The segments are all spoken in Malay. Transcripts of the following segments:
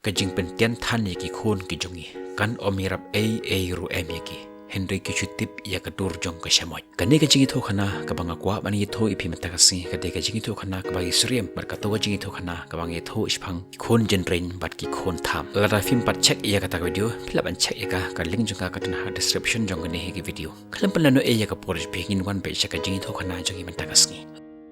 kajing pentian than yaki khon ki jongi kan omirap a ru em yaki Henry ki chutip ya kadur jong ka shamoy kane ka jingi tho khana ka banga kwa bani tho ipi mata kasi ka de ka jingi tho khana ka bagi sriem bar ka to jingi tho khana ka bangi tho isphang khon genrain bat ki khon tham lada film pat check ya ka ta video philap an check ya ka link jong ka tan ha description jong ne he ki video khalam pan no e ya ka porj pengin wan pe ka jingi tho khana jongi mata kasi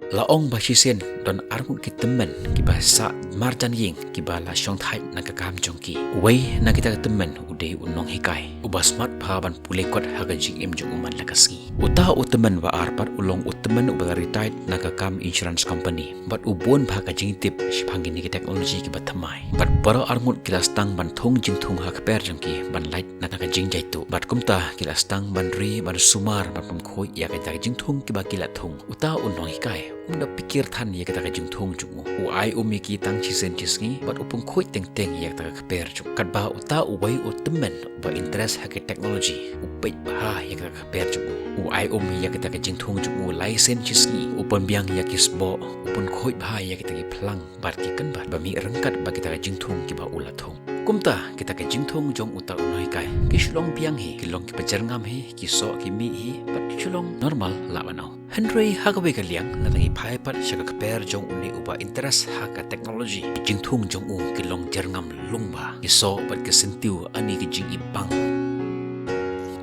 laong basisen don armut ki temen ki bahasa marjan ying ki bala syong thai na ka kam jongki wei na kita temen udai unong hikai uba smart phaban pulekot haga jing em jong uman lakasngi uta utemen wa arpat ulong utemen uba retired na ka kam insurance company bat ubon bha ka jing tip shipangin ni technology ki bathamai bat baro armut kilas tang ban thong jing thung ha ka per jongki ban light na ka jing jaitu bat kumta kilas tang ban ri ban sumar ban pum khoi ya ka jing thung ki ba kilat thung uta unong hikai Muna pikir than ya kita kajung thong jungu uai umiki tang chisen chisngi bat upung khoi teng ya kita kaper jung kat ba uta uai utemen ba interest hake technology upai ba ya kita kaper jungu uai ya kita kajung thong jungu license chisngi upon biang ya kisbo upun khoi ba ya kita ki plang bat ki kan ba mi rengkat ba kita kajung thong ki ba ula thong kumta kita ke jingthong jong uta unoi kai kislong piang hi kilong ki pajarngam hi kiso ki mi hi pat chulong normal lawanau Henry hagawe kaliang natangi phai pat shaka kaper jong uni uba interest haka technology jingthong jong u kilong jarngam lungba kiso pat kesentiu ani ki jing ipang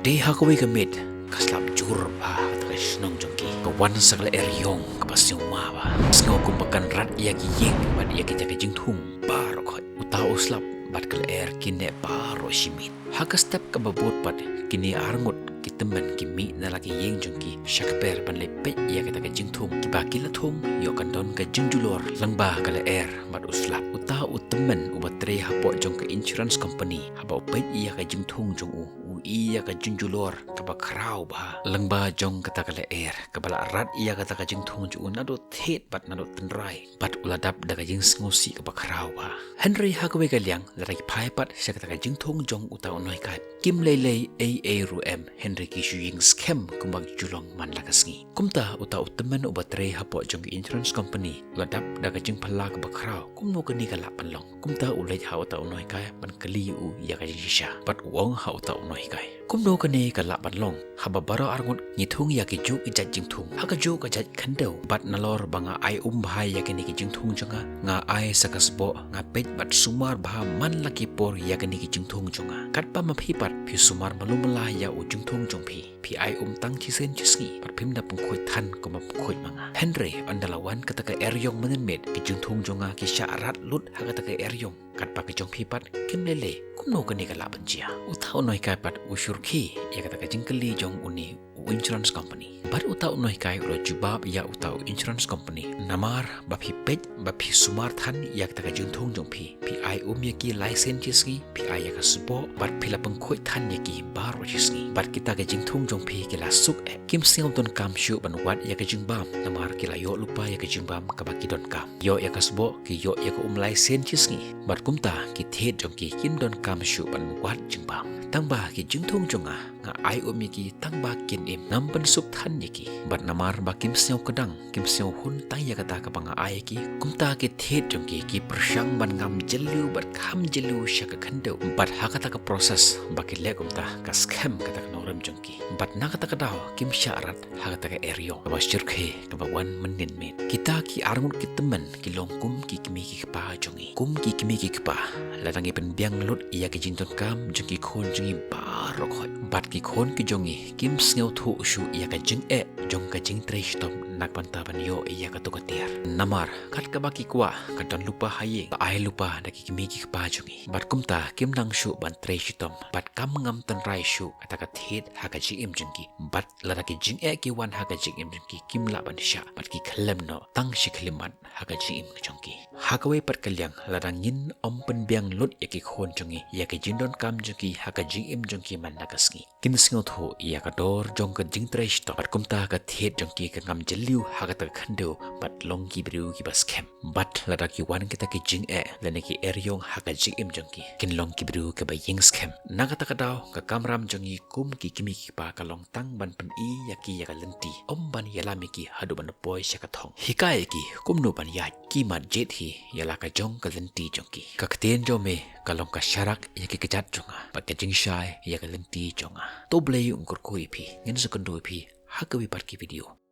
de hagawe kamit kaslam jur ba tresnong jong ki kawan sagla eryong kapasyo ma ba sngo kumbakan rat ya ki yeng bat ya ki jingthong bar khoi uta uslap bat kal air kine paro shimit haka step ka babot pat kini arngut kitemen kimi na laki yeng jongki shakper ban le pe ya kita ka jingthum ki ba kila thum yo kan don ka jingjulor langba kala air bat uslap uta utemen ubatre hapo jong ka insurance company haba pe ya ka jingthum jong u iya ka jingjulor ka ba khrau ba langba jong kata kala air ka bala rat iya kata ka jingthum ju na do thet bat na do tenrai bat uladap daga jing ngosi ka ba khrau ba Henry hakawe kaliang larai phai pat shakata ka jingthum jong uta onoi ka kim lele a ru em Henry ki shuying scam kumbag julong man lakasngi kumta uta utemen ubatre hapo jong insurance company ladap daga jing phala ka ba khrau kumno ka ni ka la panlong kumta ulai ha uta onoi ka ban kali u ya ka jisha bat wong ha uta onoi ka kumno ka ni ka la panlong haba baro arngut ngithung ya ki juk ijat jingthung ha ka juk ka jat khandeu bat nalor banga ai bhai ya ki ni ki jingthung jonga nga ai sakasbo nga pet bat sumar bha man laki por ya ki ni ki jingthung jonga kat pa ma phi pat phi sumar malumala ya u jingthung jong phi ai tang chisen chisngi pat phim da pung khoi than ko ma khoi manga Henry andalawan kataka eryong manen met ki jingthung jonga ki syarat lut ha kataka eryong kat pa ki jong phi pat kim lele kumno ka ni ka la banjia uthau noi kai pat usurki ya kataka jingkali jong uni insurance company bat utau noi kai ulo jubab ya utau insurance company namar baphi pej baphi sumar than yak taka jingthong jong phi ai yaki license chisgi ai ya kasbo bat phila pangkhoi than yaki baro chisgi bat kita ka jingthong jong phi kila suk kim sing don kam shu ban wat ya ka jingbam namar kila yo lupa ya ka jingbam ka baki don kam yo ya kasbo ki yo ya ka license chisgi bat kumta ki thet jong ki kim don kam shu ban wat jingbam tangba ki jingthong jonga nga ai yaki tangba kin im nampan suk than yaki bat namar ba kim seo kadang kim seo hun tang ya kata ka banga ai ki kumta ki thet jong ki persyang ban ngam jelu bat kham jelu shaka khando bat hakata ka proses ba ki le kumta ka scam kata ka noram jong ki bat na kata ka daw kim syarat hakata ka eryo ba shirkhe ka ba wan menin mit kita ki arngut ki temen ki longkum ki kimi ki pa jongi kum ki kimi ki pa ladangi pen biang lut iya ki jinton kam jong ki khon jongi barok hoi bat ki khon ki jongi kim sneu thu shu iya ka jing jong ka jing tresh tom nak pantaban yo iya ka tokatir namar kat ka baki kwa ka don lupa haye ka ai lupa da ki kimi ki pa jongi bat kumta kim nang shu ban tresh tom bat kam ngam tan rai shu ata ka thet ha ka ji im jongi bat la ki jing ki wan ha ka jing im jongi kim la ban sha bat ki khlem no tang shi khlimat ha ka ji im jongi ha ka we pat kalyang la rangin om pen biang lut ya ki khon jongi ya ki jindon kam jongi ha ka jing im jongi man nakasngi kim singo tho ya ka dor jong ka jing tresh to bat kumta ka thet jongki ka ngam jeli liu hagata khando bat long ki bru ki bas kem bat lada ki wan kita ki jing lene ki eryong haga jing im jong ki kin long ki bru ke ba ying skem nagata kadaw ka kamram jong i kum ki kimi ki pa ka long tang ban pen i yaki ya lenti om ban yalami ki hadu ban boy syakathong hikai ki kum no ban ya ki mat jet hi yala ka jong ka lenti jong ki ka kten jo me ka long ka syarak yaki ka jat jonga pat ka jing shai ya ka lenti jonga to blei ungkur ko ipi ngin sekendo ipi hakawi parki video